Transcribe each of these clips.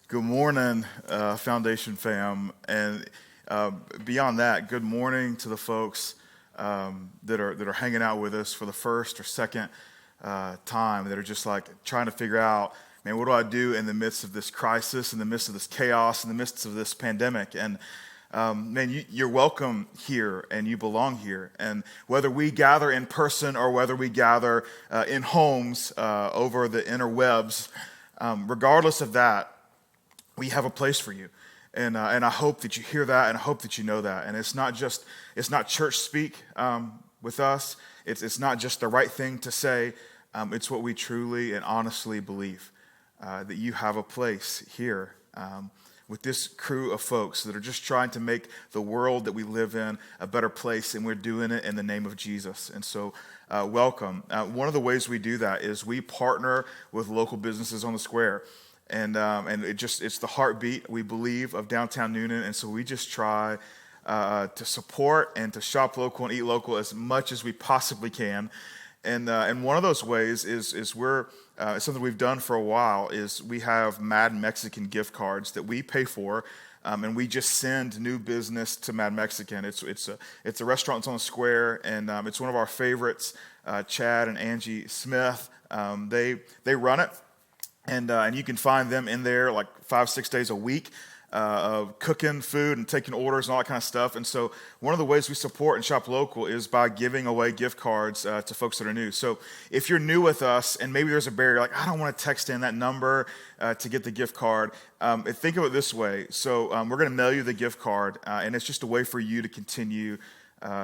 Good morning, Foundation fam, and beyond that, good morning to the folks that are hanging out with us for the first or second time, that are just like trying to figure out, man, what do I do in the midst of this crisis, in the midst of this chaos, in the midst of this pandemic? And man, you're welcome here, and you belong here. And whether we gather in person or whether we gather in homes over the interwebs, regardless of that, we have a place for you, and I hope that you hear that, and I hope that you know that. And it's not church speak with us. It's not just the right thing to say. It's what we truly and honestly believe, that you have a place here with this crew of folks that are just trying to make the world that we live in a better place, and we're doing it in the name of Jesus. And so welcome. One of the ways we do that is we partner with local businesses on the square. And it's the heartbeat, we believe, of downtown Newnan, and so we just try to support and to shop local and eat local as much as we possibly can. And one of those ways is we're something we've done for a while is we have Mad Mexican gift cards that we pay for, and we just send new business to Mad Mexican. It's a restaurant that's on the square, and it's one of our favorites. Chad and Angie Smith, they run it. And you can find them in there like 5-6 days a week of cooking food and taking orders and all that kind of stuff. And so one of the ways we support and shop local is by giving away gift cards to folks that are new. So if you're new with us and maybe there's a barrier, like I don't want to text in that number to get the gift card, think of it this way. So we're going to mail you the gift card, and it's just a way for you to continue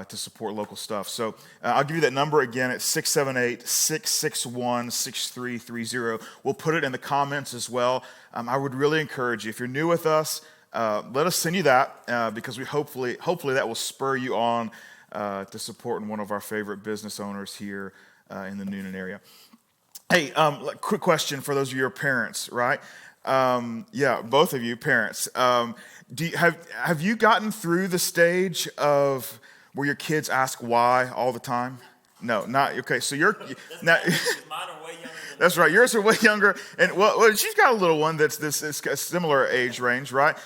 to support local stuff. So I'll give you that number again. It's 678-661-6330. We'll put it in the comments as well. I would really encourage you, if you're new with us, let us send you that because we hopefully that will spur you on to supporting one of our favorite business owners here in the Newnan area. Hey, quick question for those of you who are parents, right? Yeah, both of you parents. Have you gotten through the stage of where your kids ask why all the time? No, not okay. So you're now. Mine are way younger. That's right. Yours are way younger, and well, she's got a little one that's this is a similar age range, right?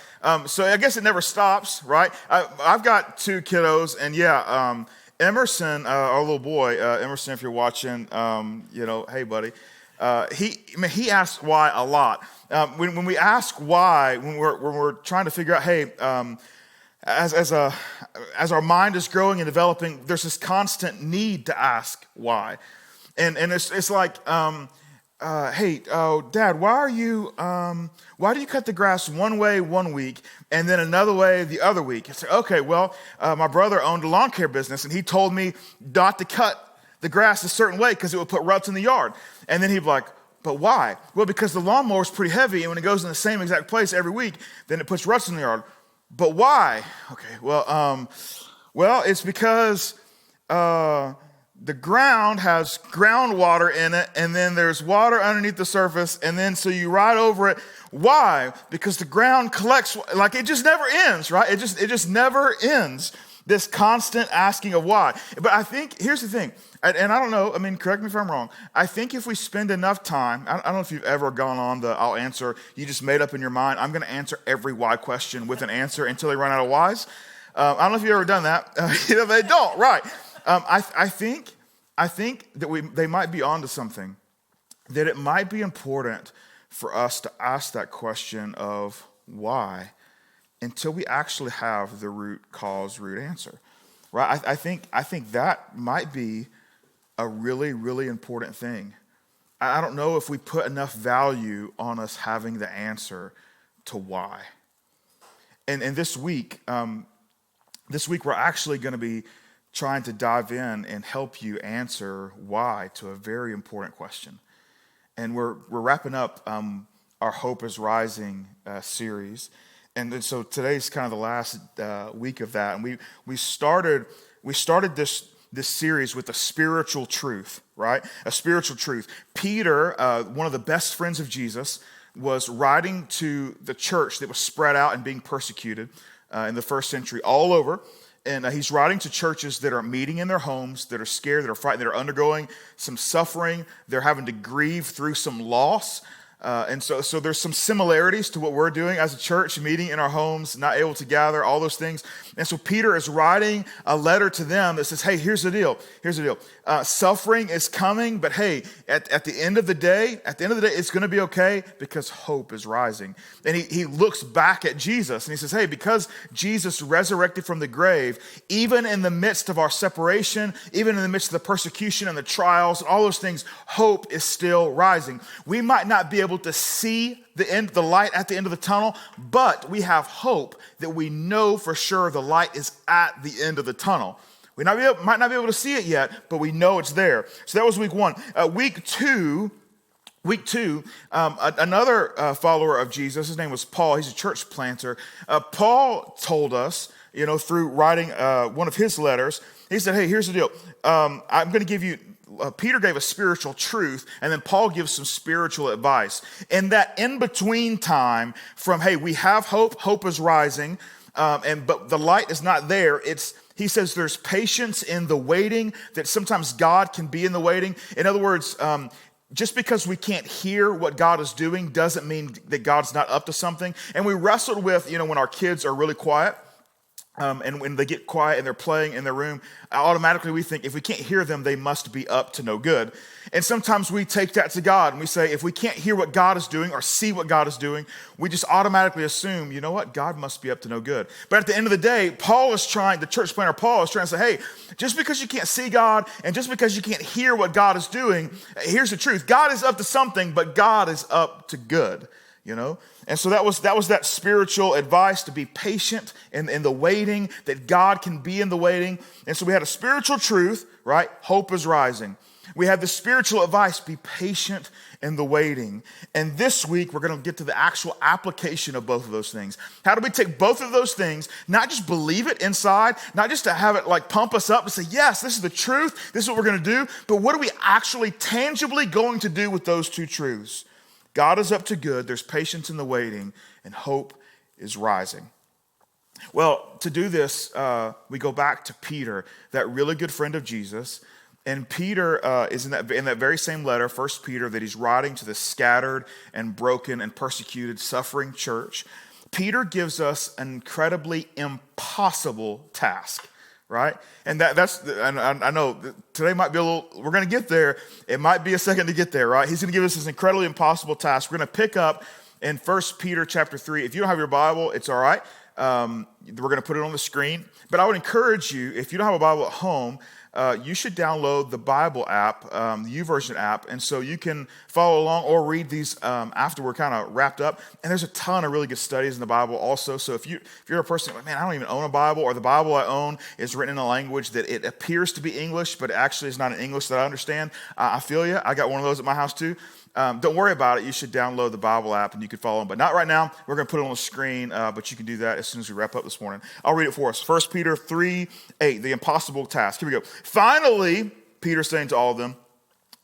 So I guess it never stops, right? I've got two kiddos, and yeah, Emerson, our little boy, Emerson, if you're watching, hey buddy, he asks why a lot. When we ask why, when we're trying to figure out, hey. As our mind is growing and developing, there's this constant need to ask why, and it's like, hey, Dad, why do you cut the grass one way one week and then another way the other week? It's like, okay, well, my brother owned a lawn care business, and he told me not to cut the grass a certain way because it would put ruts in the yard, and then he'd be like, but why? Well, because the lawnmower is pretty heavy, and when it goes in the same exact place every week, then it puts ruts in the yard. But why? Okay, well, it's because the ground has groundwater in it, and then there's water underneath the surface, and then so you ride over it. Why? Because the ground collects, like it just never ends, right? It just never ends, this constant asking of why. But I think, here's the thing, and I don't know, I mean, correct me if I'm wrong, I think if we spend enough time, I don't know if you've ever gone on I'll answer, you just made up in your mind, I'm going to answer every why question with an answer until they run out of whys. I don't know if you've ever done that. They don't, right. I think that they might be onto something, that it might be important for us to ask that question of why until we actually have the root cause, root answer, right? I think that might be a really, really important thing. I don't know if we put enough value on us having the answer to why. And this week we're actually going to be trying to dive in and help you answer why to a very important question. And we're wrapping up our Hope is Rising series. And so today's kind of the last week of that. And we started this series with a spiritual truth, right? A spiritual truth. Peter, one of the best friends of Jesus, was writing to the church that was spread out and being persecuted in the first century all over. And he's writing to churches that are meeting in their homes, that are scared, that are frightened, that are undergoing some suffering. They're having to grieve through some loss. And so there's some similarities to what we're doing as a church, meeting in our homes, not able to gather, all those things. And so Peter is writing a letter to them that says, hey, here's the deal. Suffering is coming, but hey, at the end of the day, it's going to be okay because hope is rising. And he looks back at Jesus and he says, hey, because Jesus resurrected from the grave, even in the midst of our separation, even in the midst of the persecution and the trials and all those things, hope is still rising. We might not be able to see the light at the end of the tunnel, but we have hope that we know for sure the light is at the end of the tunnel. We might not be able to see it yet, but we know it's there. So that was week one. Week two, another follower of Jesus, his name was Paul. He's a church planter. Paul told us, through writing one of his letters, he said, hey, here's the deal. I'm going to give you, Peter gave a spiritual truth, and then Paul gives some spiritual advice. And that in-between time from, hey, we have hope is rising, but the light is not there, he says there's patience in the waiting, that sometimes God can be in the waiting. In other words, just because we can't hear what God is doing doesn't mean that God's not up to something. And we wrestled with, when our kids are really quiet, and when they get quiet and they're playing in their room, automatically we think if we can't hear them, they must be up to no good. And sometimes we take that to God and we say, if we can't hear what God is doing or see what God is doing, we just automatically assume, you know what, God must be up to no good. But at the end of the day, the church planter Paul is trying to say, hey, just because you can't see God and just because you can't hear what God is doing, here's the truth. God is up to something, but God is up to good. And so that was that spiritual advice, to be patient in the waiting, that God can be in the waiting. And so we had a spiritual truth, right? Hope is rising. We had the spiritual advice, be patient in the waiting. And this week, we're going to get to the actual application of both of those things. How do we take both of those things, not just believe it inside, not just to have it like pump us up and say, yes, this is the truth, this is what we're going to do, but what are we actually tangibly going to do with those two truths? God is up to good, there's patience in the waiting, and hope is rising. Well, to do this, we go back to Peter, that really good friend of Jesus. And Peter is in that very same letter, 1 Peter, that he's writing to the scattered and broken and persecuted, suffering church. Peter gives us an incredibly impossible task, right? And I know today might be we're going to get there. It might be a second to get there, right? He's going to give us this incredibly impossible task. We're going to pick up in 1 Peter chapter 3. If you don't have your Bible, it's all right. We're going to put it on the screen. But I would encourage you, if you don't have a Bible at home, you should download the Bible app, the YouVersion app, and so you can follow along or read these after we're kind of wrapped up. And there's a ton of really good studies in the Bible also. So if you're a person like, man, I don't even own a Bible, or the Bible I own is written in a language that it appears to be English, but actually is not an English that I understand, I feel you. I got one of those at my house too. Don't worry about it. You should download the Bible app and you can follow them. But not right now. We're going to put it on the screen, but you can do that as soon as we wrap up this morning. I'll read it for us. 1 Peter 3:8, the impossible task. Here we go. Finally, Peter's saying to all of them,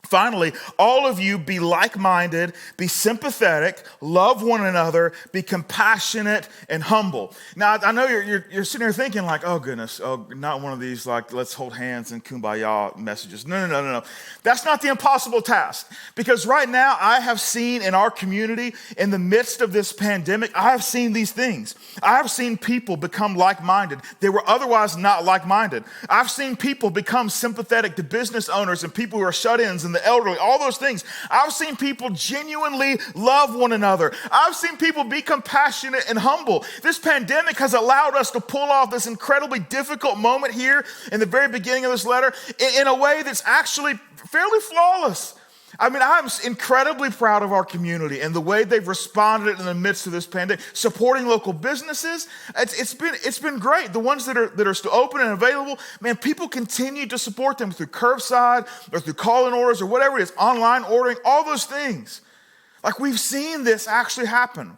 finally, all of you be like-minded, be sympathetic, love one another, be compassionate and humble. Now, I know you're sitting here thinking like, oh goodness, not one of these like let's hold hands and kumbaya messages. No. That's not the impossible task. Because right now, I have seen in our community, in the midst of this pandemic, I have seen these things. I have seen people become like-minded. They were otherwise not like-minded. I've seen people become sympathetic to business owners and people who are shut-ins and the elderly, all those things. I've seen people genuinely love one another. I've seen people be compassionate and humble. This pandemic has allowed us to pull off this incredibly difficult moment here in the very beginning of this letter in a way that's actually fairly flawless. I mean, I'm incredibly proud of our community and the way they've responded in the midst of this pandemic, supporting local businesses. It's been great. The ones that are still open and available, man, people continue to support them through curbside or through call-in orders or whatever it is, online ordering, all those things. Like, we've seen this actually happen.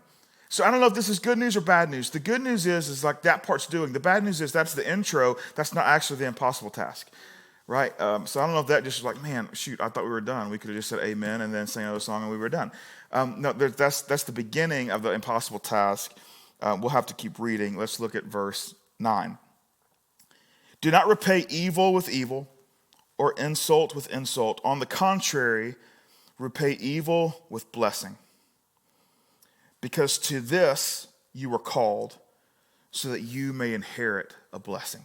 So I don't know if this is good news or bad news. The good news is like that part's doing. The bad news is that's the intro. That's not actually the impossible task. Right? So I don't know if that just was like, man, shoot, I thought we were done. We could have just said amen and then sang another song and we were done. No, that's the beginning of the impossible task. We'll have to keep reading. Let's look at verse 9. Do not repay evil with evil or insult with insult. On the contrary, repay evil with blessing. because to this you were called, so that you may inherit a blessing.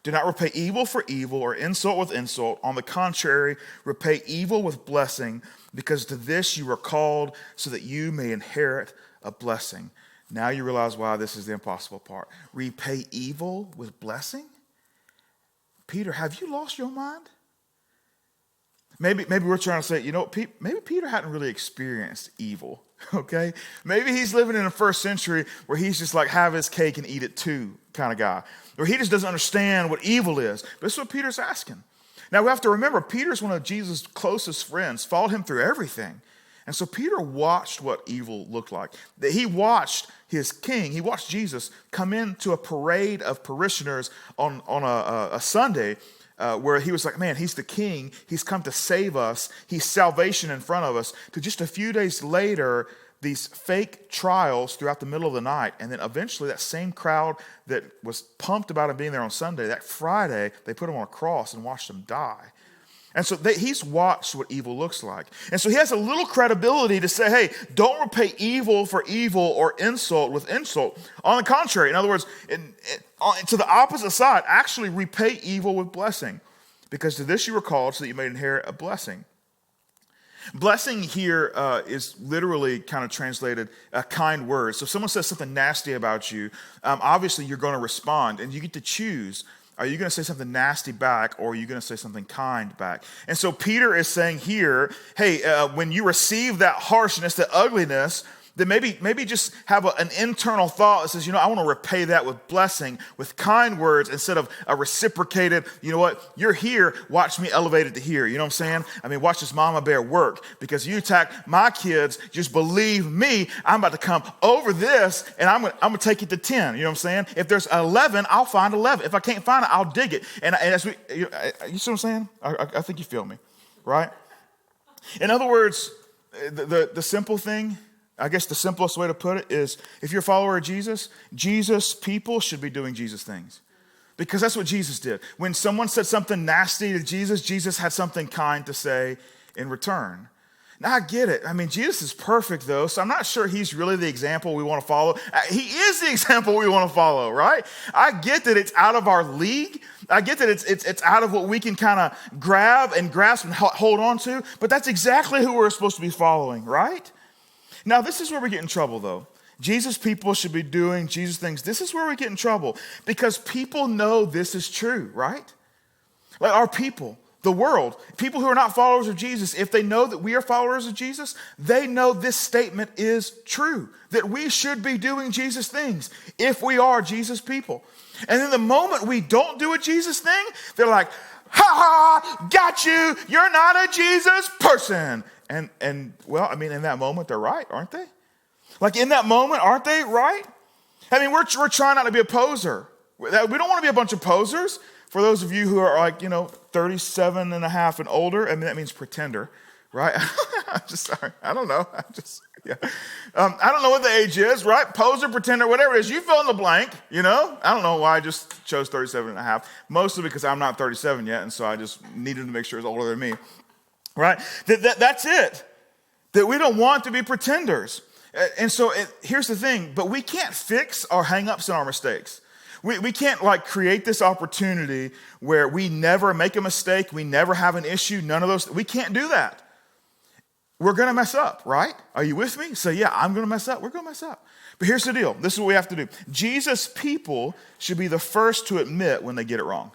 Do not repay evil for evil or insult with insult. On the contrary, repay evil with blessing, because to this you were called, so that you may inherit a blessing. Now you realize why this is the impossible part. Repay evil with blessing? Peter, have you lost your mind? Maybe we're trying to say, maybe Peter hadn't really experienced evil, okay? Maybe he's living in the first century where he's just like have his cake and eat it too kind of guy. Or he just doesn't understand what evil is. But this is what Peter's asking. Now we have to remember, Peter's one of Jesus' closest friends, followed him through everything. And so Peter watched what evil looked like. He watched his king, he watched Jesus come into a parade of parishioners on a Sunday where he was like, man, he's the king. He's come to save us. He's salvation in front of us. To just a few days later, these fake trials throughout the middle of the night. And then eventually that same crowd that was pumped about him being there on Sunday, that Friday, they put him on a cross and watched him die. And so he's watched what evil looks like. And so he has a little credibility to say, hey, don't repay evil for evil or insult with insult. On the contrary, in other words, to the opposite side, actually repay evil with blessing. Because to this you were called, so that you may inherit a blessing. Blessing here is literally kind of translated a kind word. So if someone says something nasty about you, obviously you're going to respond, and you get to choose. Are you going to say something nasty back, or are you going to say something kind back? And so Peter is saying here, hey, when you receive that harshness, that ugliness, then maybe just have an internal thought that says, I want to repay that with blessing, with kind words, instead of a reciprocated, you know what, you're here, watch me elevate it to here. You know what I'm saying? I mean, watch this mama bear work, because you attack my kids, just believe me, I'm about to come over this, and I'm going to take it to 10. You know what I'm saying? If there's 11, I'll find 11. If I can't find it, I'll dig it. And as you see what I'm saying? I think you feel me, right? In other words, the simple thing, I guess the simplest way to put it is, if you're a follower of Jesus, Jesus people should be doing Jesus things. Because that's what Jesus did. When someone said something nasty to Jesus, Jesus had something kind to say in return. Now, I get it. I mean, Jesus is perfect, though, so I'm not sure he's really the example we want to follow. He is the example we want to follow, right? I get that it's out of our league. I get that it's out of what we can kind of grab and grasp and hold on to, but that's exactly who we're supposed to be following, right? Now, this is where we get in trouble, though. Jesus people should be doing Jesus things. This is where we get in trouble, because people know this is true, right? Like our people, the world, people who are not followers of Jesus, if they know that we are followers of Jesus, they know this statement is true, that we should be doing Jesus things if we are Jesus people. And then the moment we don't do a Jesus thing, they're like, ha ha, got you, you're not a Jesus person. And well, I mean, in that moment, they're right, aren't they? Like in that moment, aren't they right? I mean, we're trying not to be a poser. We don't want to be a bunch of posers. For those of you who are like, 37 and a half and older, I mean, that means pretender, right? I'm just sorry. I don't know. I don't know what the age is, right? Poser, pretender, whatever it is. You fill in the blank, I don't know why I just chose 37 and a half. Mostly because I'm not 37 yet, and so I just needed to make sure it's older than me. Right? That's it. That we don't want to be pretenders. And so here's the thing, but we can't fix our hang-ups and our mistakes. We can't create this opportunity where we never make a mistake, we never have an issue, none of those. We can't do that. We're going to mess up, right? Are you with me? So yeah, I'm going to mess up. We're going to mess up. But here's the deal. This is what we have to do. Jesus people should be the first to admit when they get it wrong.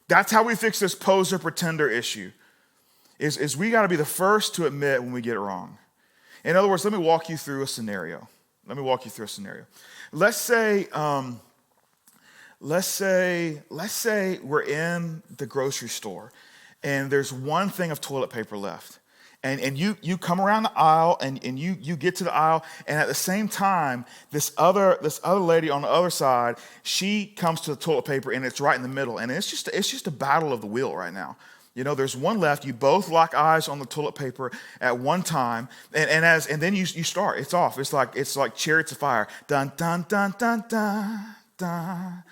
That's how we fix this poser pretender issue. Is we got to be the first to admit when we get it wrong. In other words, let me walk you through a scenario. Let's say we're in the grocery store and there's one thing of toilet paper left. And you come around the aisle and you get to the aisle, and at the same time, this other lady on the other side, she comes to the toilet paper and it's right in the middle. And it's just a battle of the wheel right now. There's one left. You both lock eyes on the toilet paper at one time, and then you start. It's off. It's like Chariots of Fire. Dun dun dun dun dun dun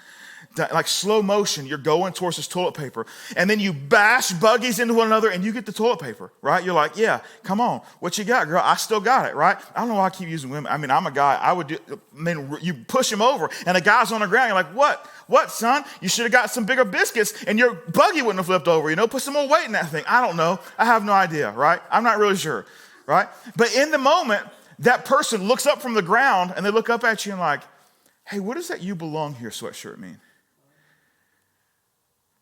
like slow motion, you're going towards this toilet paper, and then you bash buggies into one another and you get the toilet paper, right? You're like, yeah, come on. What you got, girl? I still got it, right? I don't know why I keep using women. I mean, I'm a guy. You push him over and the guy's on the ground. You're like, what? What, son? You should have got some bigger biscuits and your buggy wouldn't have flipped over, Put some more weight in that thing. I don't know. I have no idea, right? I'm not really sure, right? But in the moment, that person looks up from the ground and they look up at you and like, hey, what does that "you belong here" sweatshirt mean?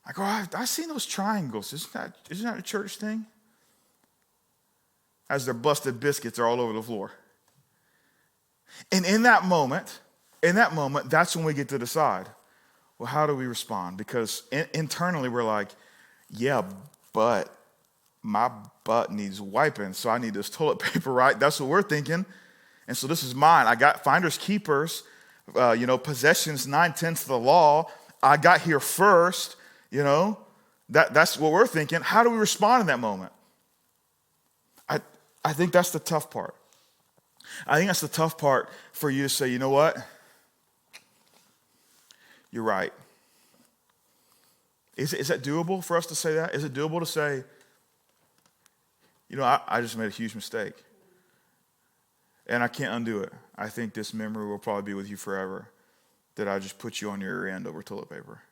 I go, I've seen those triangles. Isn't that a church thing? As their busted biscuits are all over the floor. And in that moment, that's when we get to decide, well, how do we respond? Because internally we're like, yeah, but my butt needs wiping, so I need this toilet paper, right? That's what we're thinking. And so this is mine. I got finders keepers, possessions 9/10 of the law. I got here first. That's what we're thinking. How do we respond in that moment? I think that's the tough part. I think that's the tough part for you to say, you know what? You're right. Is that doable for us to say that? Is it doable to say, I just made a huge mistake and I can't undo it. I think this memory will probably be with you forever, that I just put you on your rear end over toilet paper.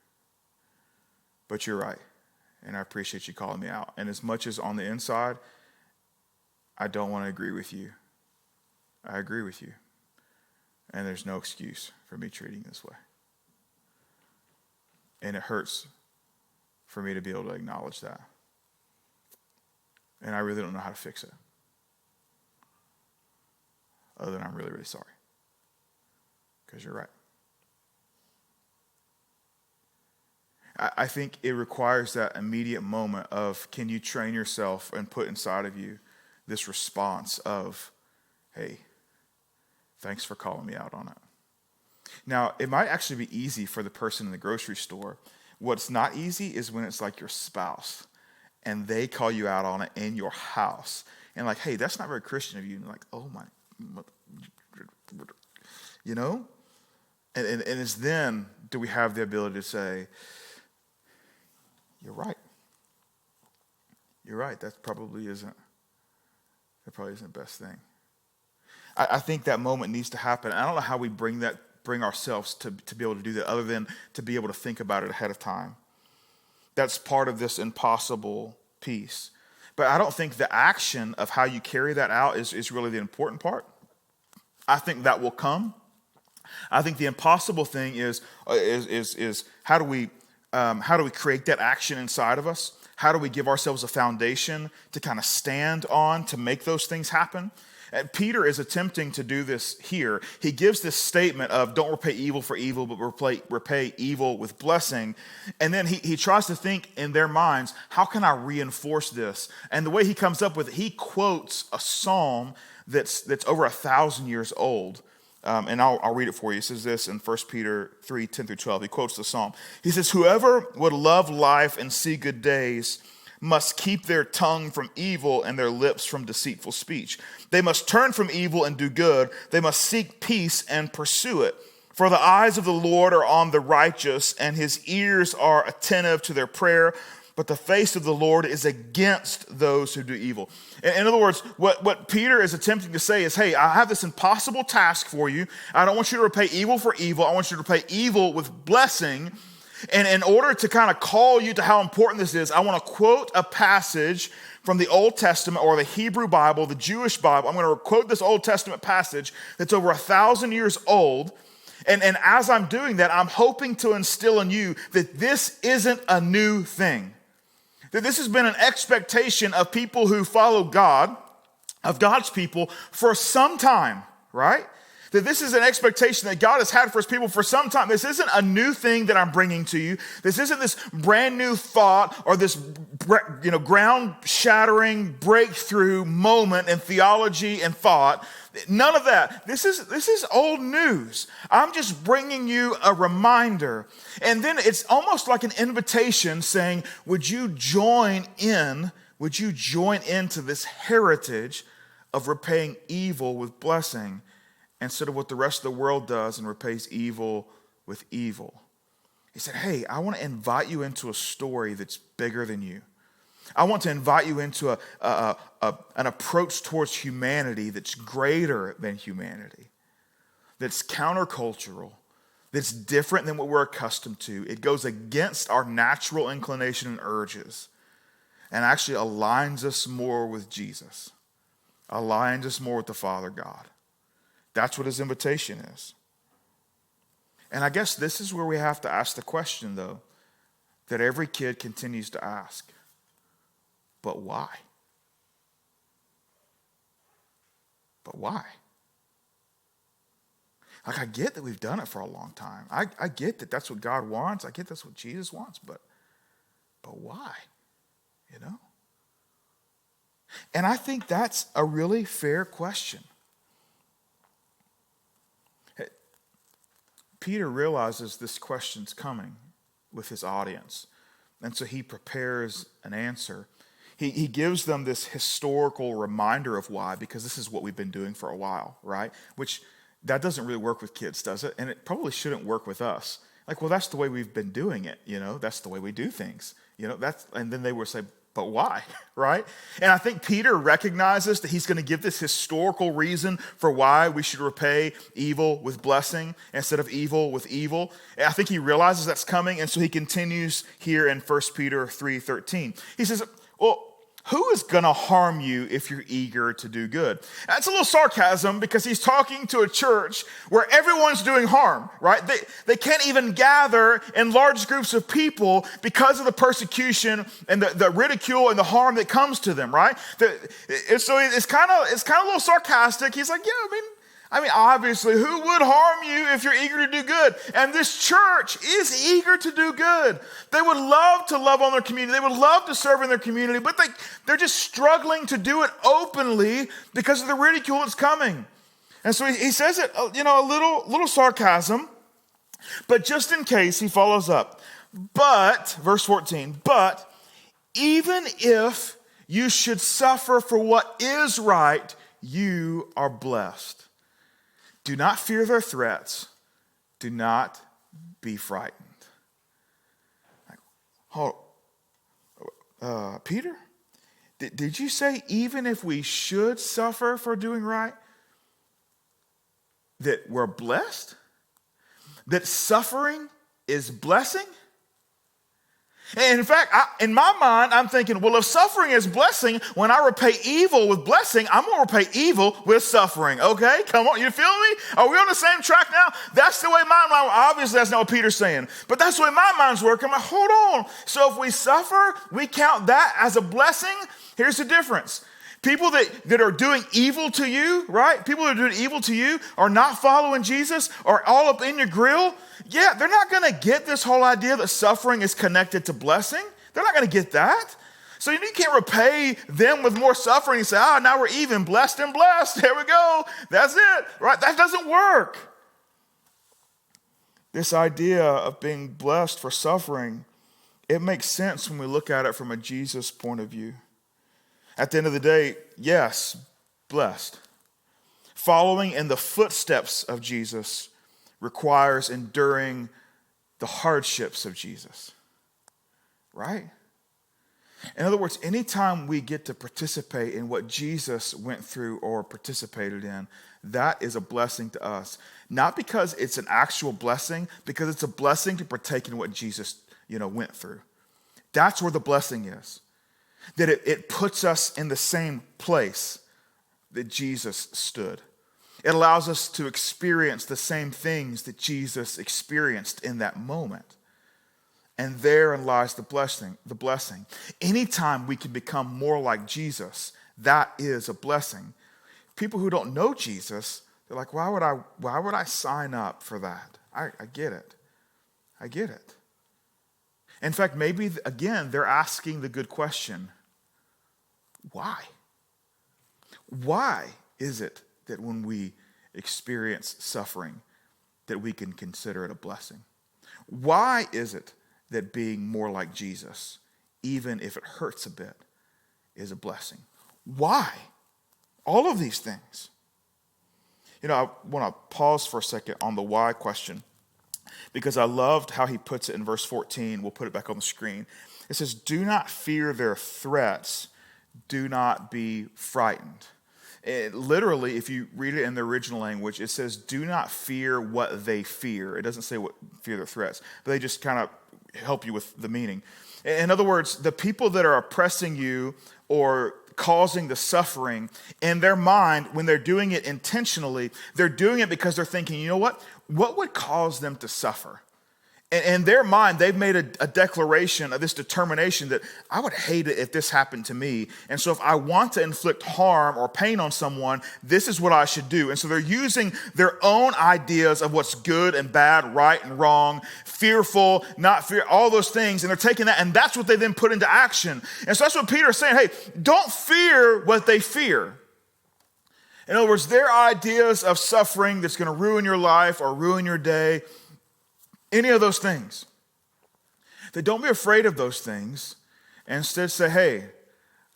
But you're right, and I appreciate you calling me out. And as much as on the inside, I don't want to agree with you, I agree with you. And there's no excuse for me treating this way. And it hurts for me to be able to acknowledge that. And I really don't know how to fix it, other than I'm really, really sorry. Because you're right. I think it requires that immediate moment of, can you train yourself and put inside of you this response of, hey, thanks for calling me out on it. Now, it might actually be easy for the person in the grocery store. What's not easy is when it's like your spouse and they call you out on it in your house. And like, hey, that's not very Christian of you. And you're like, oh my, And it's then do we have the ability to say, you're right. You're right. That probably isn't the best thing. I think that moment needs to happen. I don't know how we bring ourselves to be able to do that, other than to be able to think about it ahead of time. That's part of this impossible piece. But I don't think the action of how you carry that out is really the important part. I think that will come. I think the impossible thing is how do we create that action inside of us? How do we give ourselves a foundation to kind of stand on to make those things happen? And Peter is attempting to do this here. He gives this statement of don't repay evil for evil, but repay evil with blessing. And then he tries to think in their minds, how can I reinforce this? And the way he comes up with it, he quotes a psalm that's over 1,000 years old. And I'll read it for you. It says this in 1 Peter 3:10-12. He quotes the psalm. He says, whoever would love life and see good days must keep their tongue from evil and their lips from deceitful speech. They must turn from evil and do good. They must seek peace and pursue it. For the eyes of the Lord are on the righteous, and his ears are attentive to their prayer. But the face of the Lord is against those who do evil. In other words, what Peter is attempting to say is, hey, I have this impossible task for you. I don't want you to repay evil for evil. I want you to repay evil with blessing. And in order to kind of call you to how important this is, I want to quote a passage from the Old Testament or the Hebrew Bible, the Jewish Bible. I'm going to quote this Old Testament passage that's over 1,000 years old. And as I'm doing that, I'm hoping to instill in you that this isn't a new thing. That this has been an expectation of people who follow God, of God's people, for some time, right? That this is an expectation that God has had for his people for some time. This isn't a new thing that I'm bringing to you. This isn't this brand new thought or this ground-shattering breakthrough moment in theology and thought. None of that. This is old news. I'm just bringing you a reminder. And then it's almost like an invitation saying, would you join into this heritage of repaying evil with blessing, instead of what the rest of the world does and repays evil with evil? He said, hey, I want to invite you into a story that's bigger than you. I want to invite you into an approach towards humanity that's greater than humanity, that's countercultural, that's different than what we're accustomed to. It goes against our natural inclination and urges, and actually aligns us more with Jesus, aligns us more with the Father God. That's what his invitation is. And I guess this is where we have to ask the question, though, that every kid continues to ask. But why? But why? Like, I get that we've done it for a long time. I get that that's what God wants. I get that's what Jesus wants. But why? You know? And I think that's a really fair question. Peter realizes this question's coming with his audience. And so he prepares an answer. He gives them this historical reminder of why, because this is what we've been doing for a while, right? Which, that doesn't really work with kids, does it? And it probably shouldn't work with us. Like, well, that's the way we've been doing it, you know? That's the way we do things, you know? And then they would say, but why, right? And I think Peter recognizes that he's going to give this historical reason for why we should repay evil with blessing instead of evil with evil. And I think he realizes that's coming, and so he continues here in 1 Peter 3:13. He says, well, who is going to harm you if you're eager to do good? That's a little sarcasm because he's talking to a church where everyone's doing harm, right? They can't even gather in large groups of people because of the persecution and the ridicule and the harm that comes to them, right? So it's kind of a little sarcastic. He's like, yeah, I mean, obviously, who would harm you if you're eager to do good? And this church is eager to do good. They would love to love on their community. They would love to serve in their community, but they're just struggling to do it openly because of the ridicule that's coming. And so he says it, a little sarcasm, but just in case, he follows up. But, verse 14, but even if you should suffer for what is right, you are blessed. Do not fear their threats. Do not be frightened. Peter, did you say even if we should suffer for doing right, that we're blessed? That suffering is blessing? And in fact, in my mind, I'm thinking, well, if suffering is blessing, when I repay evil with blessing, I'm going to repay evil with suffering. Okay? Come on. You feel me? Are we on the same track now? That's the way my mind, obviously that's not what Peter's saying, but that's the way my mind's working. I'm like, hold on. So if we suffer, we count that as a blessing? Here's the difference. People that are doing evil to you, right? People that are doing evil to you are not following Jesus, are all up in your grill. Yeah, they're not going to get this whole idea that suffering is connected to blessing. They're not going to get that. So you can't repay them with more suffering and say, now we're even, blessed and blessed. There we go. That's it, right? That doesn't work. This idea of being blessed for suffering, it makes sense when we look at it from a Jesus point of view. At the end of the day, yes, blessed. Following in the footsteps of Jesus requires enduring the hardships of Jesus, right? In other words, anytime we get to participate in what Jesus went through or participated in, that is a blessing to us. Not because it's an actual blessing, because it's a blessing to partake in what Jesus, went through. That's where the blessing is. That it puts us in the same place that Jesus stood. It allows us to experience the same things that Jesus experienced in that moment. And therein lies the blessing. Anytime we can become more like Jesus, that is a blessing. People who don't know Jesus, they're like, why would I sign up for that? I get it. I get it. In fact, maybe, again, they're asking the good question. Why? Why is it that when we experience suffering that we can consider it a blessing? Why is it that being more like Jesus, even if it hurts a bit, is a blessing? Why? All of these things. I want to pause for a second on the why question. because I loved how he puts it in verse 14. We'll put it back on the screen. It says, do not fear their threats. Do not be frightened. Literally, if you read it in the original language, it says, do not fear what they fear. It doesn't say what fear their threats, but they just kind of help you with the meaning. In other words, the people that are oppressing you or causing the suffering, in their mind, when they're doing it intentionally, they're doing it because they're thinking, you know what? What would cause them to suffer? In their mind, they've made a declaration of this determination that I would hate it if this happened to me. And so if I want to inflict harm or pain on someone, this is what I should do. And so they're using their own ideas of what's good and bad, right and wrong, fearful, not fear, all those things. And they're taking that, and that's what they then put into action. And so that's what Peter is saying. Hey, don't fear what they fear. In other words, their ideas of suffering that's going to ruin your life or ruin your day, any of those things. They don't be afraid of those things. And instead say, hey,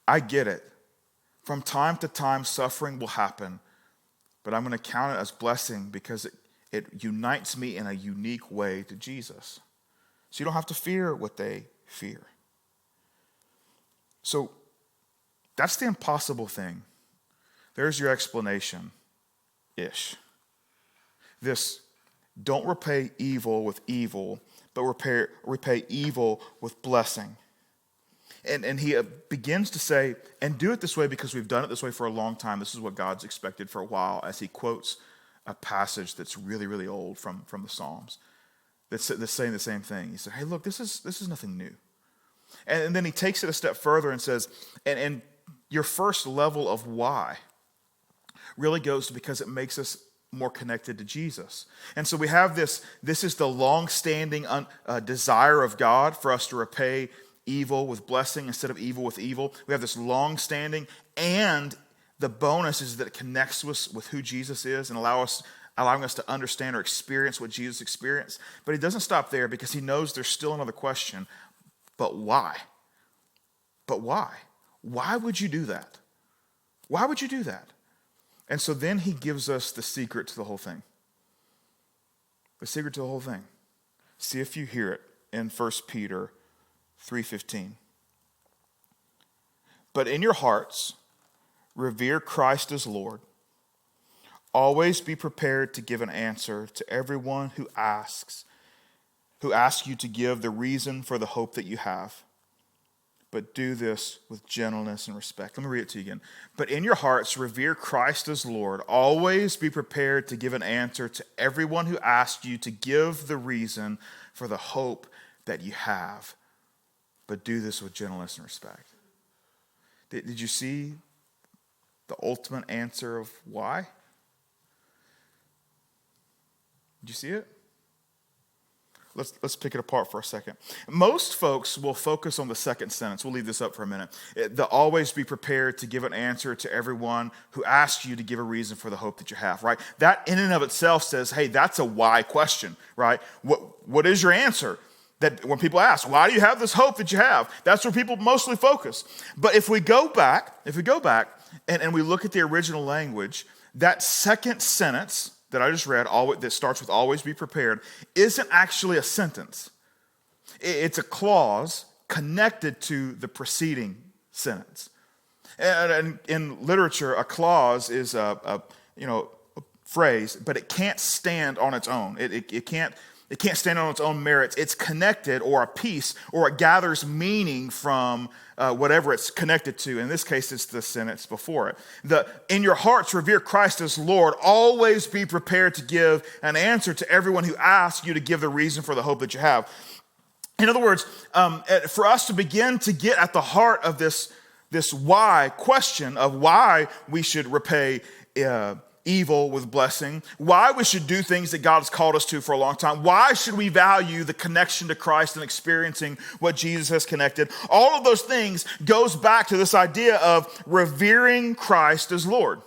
I get it. From time to time, suffering will happen. But I'm going to count it as blessing because it unites me in a unique way to Jesus. So you don't have to fear what they fear. So that's the impossible thing. There's your explanation-ish. This don't repay evil with evil, but repay evil with blessing. And he begins to say, and do it this way because we've done it this way for a long time. This is what God's expected for a while, as he quotes a passage that's really, really old from the Psalms that's saying the same thing. He said, hey, look, this is nothing new. And then he takes it a step further and says, and your first level of why really goes to because it makes us more connected to Jesus. And so we have this is the long-standing desire of God for us to repay evil with blessing instead of evil with evil. We have this long-standing, and the bonus is that it connects us with who Jesus is and allowing us to understand or experience what Jesus experienced. But he doesn't stop there because he knows there's still another question. But why? But why? Why would you do that? Why would you do that? And so then he gives us the secret to the whole thing. The secret to the whole thing. See if you hear it in 1 Peter 3:15. But in your hearts, revere Christ as Lord. Always be prepared to give an answer to everyone who asks you to give the reason for the hope that you have. But do this with gentleness and respect. Let me read it to you again. But in your hearts, revere Christ as Lord. Always be prepared to give an answer to everyone who asks you to give the reason for the hope that you have. But do this with gentleness and respect. Did you see the ultimate answer of why? Did you see it? Let's pick it apart for a second. Most folks will focus on the second sentence. We'll leave this up for a minute. The always be prepared to give an answer to everyone who asks you to give a reason for the hope that you have, right? That in and of itself says, hey, that's a why question, right? What is your answer? That when people ask, why do you have this hope that you have? That's where people mostly focus. But if we go back and we look at the original language, that second sentence that I just read, that starts with always be prepared, isn't actually a sentence. It's a clause connected to the preceding sentence. And in literature, a clause is a phrase, but it can't stand on its own. It can't stand on its own merits. It's connected, or a piece, or it gathers meaning from whatever it's connected to. In this case, it's the sentence before it. In your hearts, revere Christ as Lord. Always be prepared to give an answer to everyone who asks you to give the reason for the hope that you have. In other words, for us to begin to get at the heart of this why question of why we should repay evil with blessing, why we should do things that God has called us to for a long time, why should we value the connection to Christ and experiencing what Jesus has connected. All of those things goes back to this idea of revering Christ as Lord.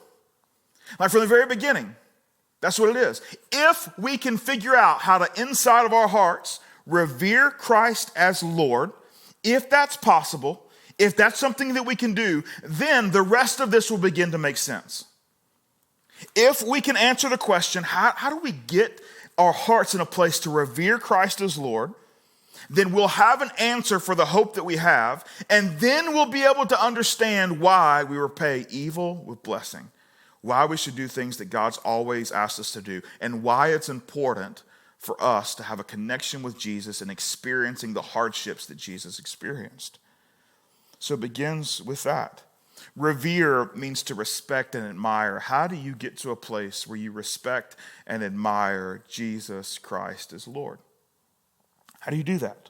Like from the very beginning, that's what it is. If we can figure out how to, inside of our hearts, revere Christ as Lord, if that's possible, if that's something that we can do, then the rest of this will begin to make sense. If we can answer the question, how do we get our hearts in a place to revere Christ as Lord, then we'll have an answer for the hope that we have, and then we'll be able to understand why we repay evil with blessing, why we should do things that God's always asked us to do, and why it's important for us to have a connection with Jesus and experiencing the hardships that Jesus experienced. So it begins with that. Revere means to respect and admire. How do you get to a place where you respect and admire Jesus Christ as Lord? How do you do that?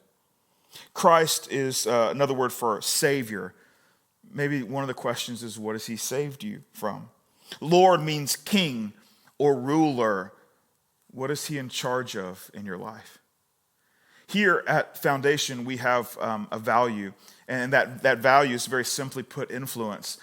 Christ is another word for Savior. Maybe one of the questions is, what has he saved you from? Lord means king or ruler. What is he in charge of in your life? Here at Foundation, we have a value, and that value is very simply put influence.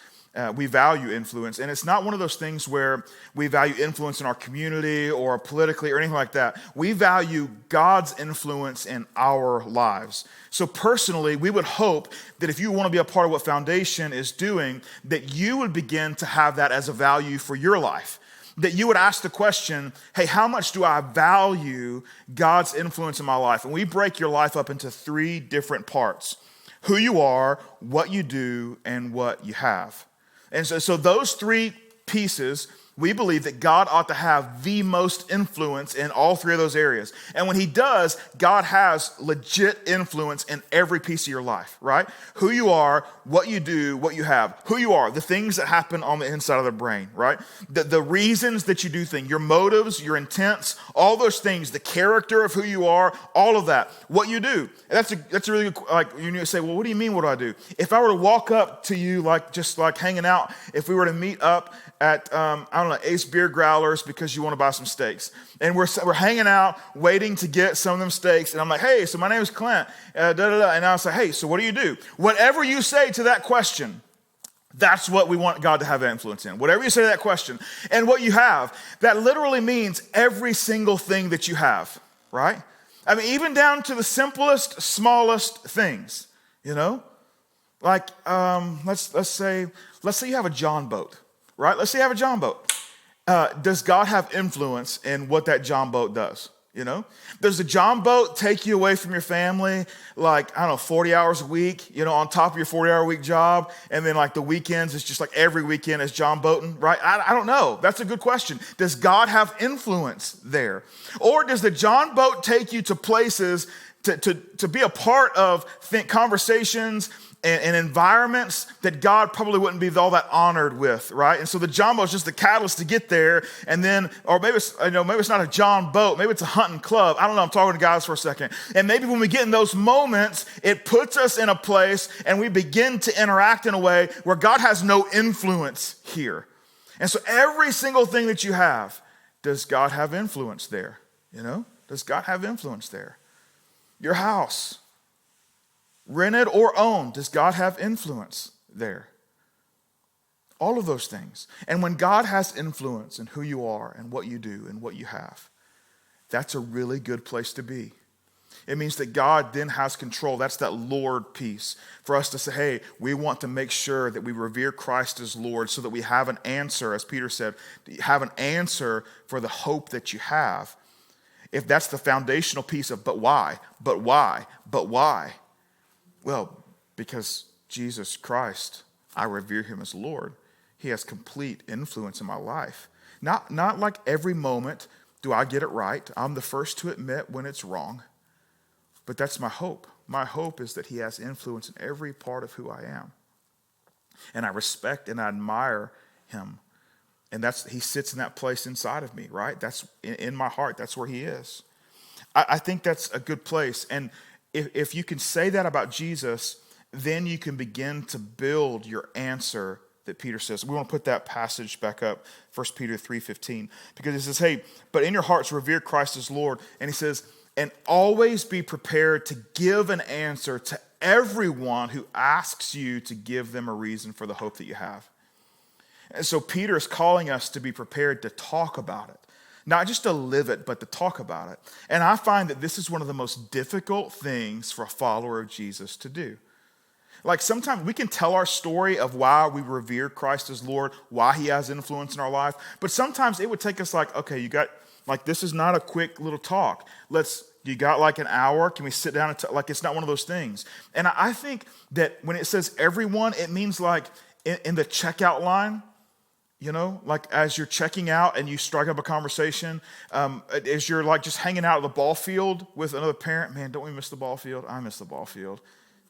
We value influence, and it's not one of those things where we value influence in our community or politically or anything like that. We value God's influence in our lives. So personally, we would hope that if you want to be a part of what Foundation is doing, that you would begin to have that as a value for your life. That you would ask the question, hey, how much do I value God's influence in my life? And we break your life up into 3 different parts: who you are, what you do, and what you have. And so those 3 pieces, we believe that God ought to have the most influence in all 3 of those areas. And when he does, God has legit influence in every piece of your life, right? Who you are, what you do, what you have. Who you are, the things that happen on the inside of the brain, right? The reasons that you do things, your motives, your intents, all those things, the character of who you are, all of that. What you do. And that's a really good, like, you say, well, what do you mean, what do I do? If I were to walk up to you, just hanging out, if we were to meet up at, Ace Beer Growlers because you want to buy some steaks. And we're hanging out, waiting to get some of them steaks. And I'm like, hey, so my name is Clint. And I'll say, hey, so what do you do? Whatever you say to that question, that's what we want God to have influence in. Whatever you say to that question. And what you have, that literally means every single thing that you have, right? I mean, even down to the simplest, smallest things, you know? Like, let's say you have a John boat, right? Let's say you have a John boat. Does God have influence in what that John boat does? You know, does the John boat take you away from your family, 40 hours a week, on top of your 40-hour week job, and then the weekends, it's just like every weekend is John boating, right? I don't know. That's a good question. Does God have influence there? Or does the John boat take you to places to be a part of conversations and environments that God probably wouldn't be all that honored with, right? And so the John boat is just the catalyst to get there, and then, or maybe it's not a John boat, maybe it's a hunting club. I don't know. I'm talking to guys for a second. And maybe when we get in those moments, it puts us in a place, and we begin to interact in a way where God has no influence here. And so every single thing that you have, does God have influence there? Does God have influence there? Your house, rented or owned, does God have influence there? All of those things. And when God has influence in who you are and what you do and what you have, that's a really good place to be. It means that God then has control. That's that Lord piece for us to say, hey, we want to make sure that we revere Christ as Lord so that we have an answer, as Peter said, have an answer for the hope that you have. If that's the foundational piece of, but why? But why? But why? Well, because Jesus Christ, I revere him as Lord. He has complete influence in my life. Not like every moment do I get it right. I'm the first to admit when it's wrong. But that's my hope. My hope is that he has influence in every part of who I am. And I respect and I admire him. And he sits in that place inside of me, right? That's in my heart. That's where he is. I think that's a good place. And if you can say that about Jesus, then you can begin to build your answer that Peter says. We want to put that passage back up, 1 Peter 3:15, because it says, hey, but in your hearts revere Christ as Lord. And he says, and always be prepared to give an answer to everyone who asks you to give them a reason for the hope that you have. And so Peter is calling us to be prepared to talk about it. Not just to live it, but to talk about it. And I find that this is one of the most difficult things for a follower of Jesus to do. Like sometimes we can tell our story of why we revere Christ as Lord, why he has influence in our life. But sometimes it would take us like, okay, you got, like this is not a quick little talk. You got like an hour? Can we sit down and talk? Like it's not one of those things. And I think that when it says everyone, it means like in the checkout line, like as you're checking out and you strike up a conversation, as you're like just hanging out at the ball field with another parent. Man, don't we miss the ball field? I miss the ball field.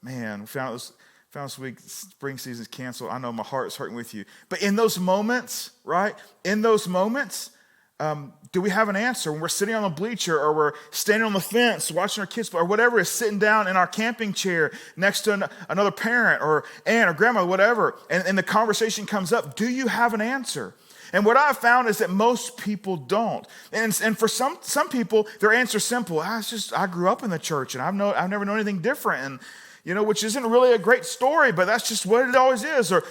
Man, we found this week, spring season's canceled. I know my heart is hurting with you. But in those moments, right? In those moments, do we have an answer? When we're sitting on the bleacher or we're standing on the fence watching our kids play or whatever, is sitting down in our camping chair next to another parent or aunt or grandma, whatever, and the conversation comes up, do you have an answer? And what I've found is that most people don't. And for some people, their answer's simple. I grew up in the church and I've never known anything different. And which isn't really a great story, but that's just what it always is. Or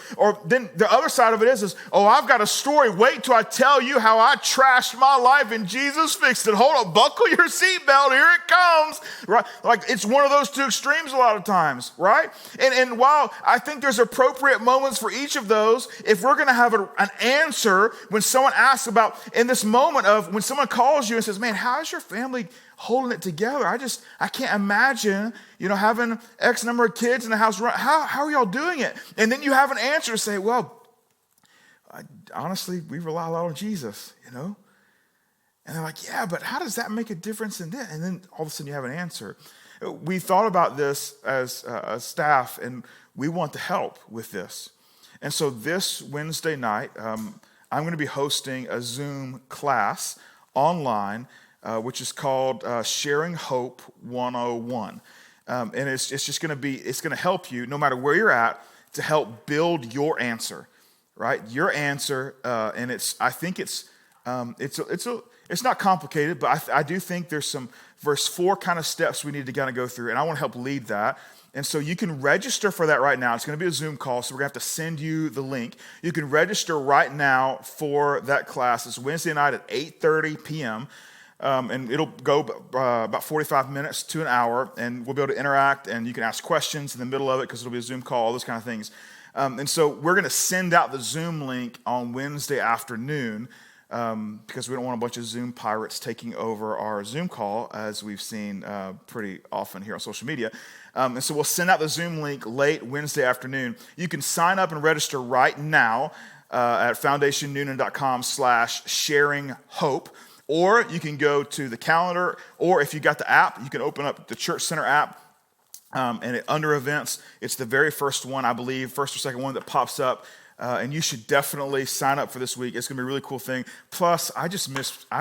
then the other side of it is, I've got a story. Wait till I tell you how I trashed my life and Jesus fixed it. Hold up, buckle your seatbelt. Here it comes. Right? Like it's one of those two extremes a lot of times, right? And while I think there's appropriate moments for each of those, if we're going to have an answer when someone asks about, in this moment of when someone calls you and says, man, how's your family holding it together? I can't imagine, having X number of kids in the house. How are y'all doing it? And then you have an answer to say, well, honestly, we rely a lot on Jesus, And they're like, yeah, but how does that make a difference in this? And then all of a sudden you have an answer. We thought about this as a staff, and we want to help with this. And so this Wednesday night, I'm going to be hosting a Zoom class online, which is called Sharing Hope 101. And it's just going to help you, no matter where you're at, to help build your answer, right? Your answer, and I think it's not complicated, but I do think there's some verse 4 kind of steps we need to kind of go through, and I want to help lead that. And so you can register for that right now. It's going to be a Zoom call, so we're going to have to send you the link. You can register right now for that class. It's Wednesday night at 8:30 p.m., and it'll go about 45 minutes to an hour, and we'll be able to interact, and you can ask questions in the middle of it because it'll be a Zoom call, all those kind of things. And so we're going to send out the Zoom link on Wednesday afternoon because we don't want a bunch of Zoom pirates taking over our Zoom call, as we've seen pretty often here on social media. And so we'll send out the Zoom link late Wednesday afternoon. You can sign up and register right now at foundationnewnan.com/sharinghope. Or you can go to the calendar, or if you got the app, you can open up the Church Center app, and under events, it's the very first one, I believe, first or second one that pops up, and you should definitely sign up for this week. It's going to be a really cool thing. Plus, I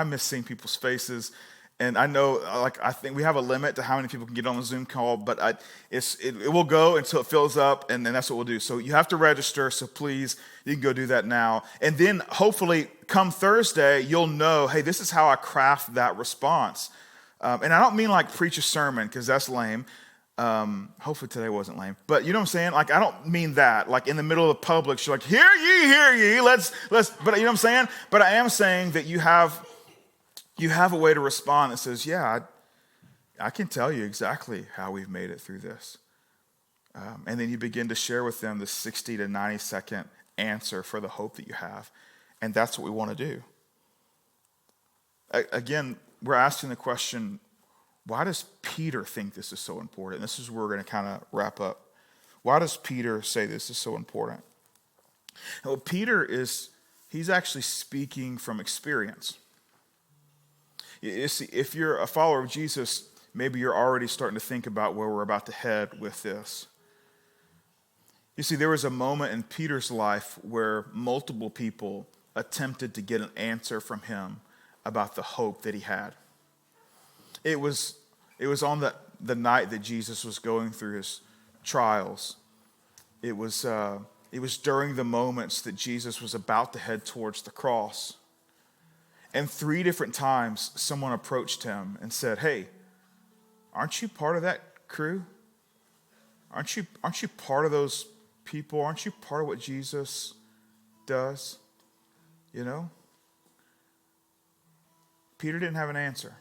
miss seeing people's faces, and I know, I think we have a limit to how many people can get on the Zoom call, but it will go until it fills up, and then that's what we'll do. So you have to register, so please, you can go do that now. And then hopefully come Thursday, you'll know, hey, this is how I craft that response. And I don't mean like preach a sermon, because that's lame. Hopefully today wasn't lame. But you know what I'm saying? Like, I don't mean that. Like in the middle of the public, you're like, hear ye, let's, but you know what I'm saying? But I am saying that you have a way to respond that says, yeah, I can tell you exactly how we've made it through this. And then you begin to share with them the 60 to 90 second answer for the hope that you have. And that's what we want to do. Again, we're asking the question, why does Peter think this is so important? This is where we're going to kind of wrap up. Why does Peter say this is so important? Well, he's actually speaking from experience. You see, if you're a follower of Jesus, maybe you're already starting to think about where we're about to head with this. You see, there was a moment in Peter's life where multiple people attempted to get an answer from him about the hope that he had. It was on the night that Jesus was going through his trials. It was during the moments that Jesus was about to head towards the cross. And 3 different times, someone approached him and said, hey, aren't you part of that crew? Aren't you part of those people? Aren't you part of what Jesus does? Peter didn't have an answer.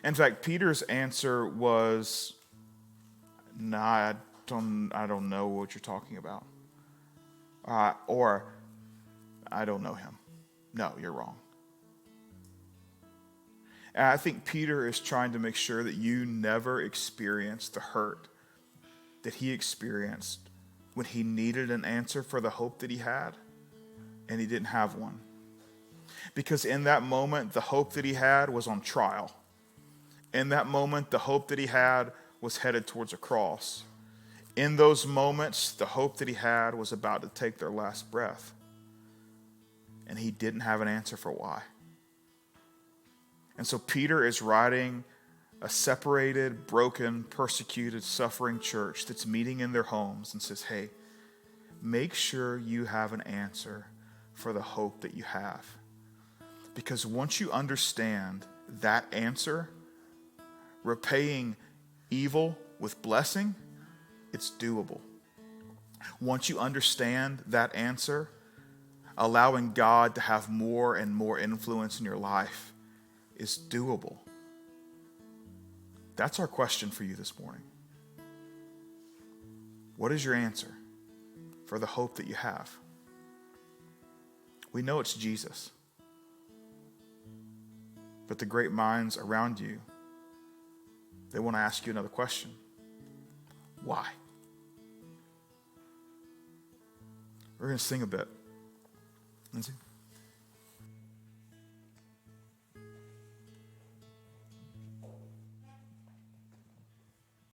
In fact, Peter's answer was, nah, don't know what you're talking about. Or, I don't know him. No, you're wrong. And I think Peter is trying to make sure that you never experience the hurt that he experienced when he needed an answer for the hope that he had, and he didn't have one. Because in that moment, the hope that he had was on trial. In that moment, the hope that he had was headed towards a cross. In those moments, the hope that he had was about to take their last breath. And he didn't have an answer for why. And so Peter is writing a separated, broken, persecuted, suffering church that's meeting in their homes and says, hey, make sure you have an answer for the hope that you have. Because once you understand that answer, repaying evil with blessing, it's doable. Once you understand that answer, allowing God to have more and more influence in your life is doable. That's our question for you this morning. What is your answer for the hope that you have? We know it's Jesus. But the great minds around you, they want to ask you another question. Why? We're going to sing a bit. Lindsay?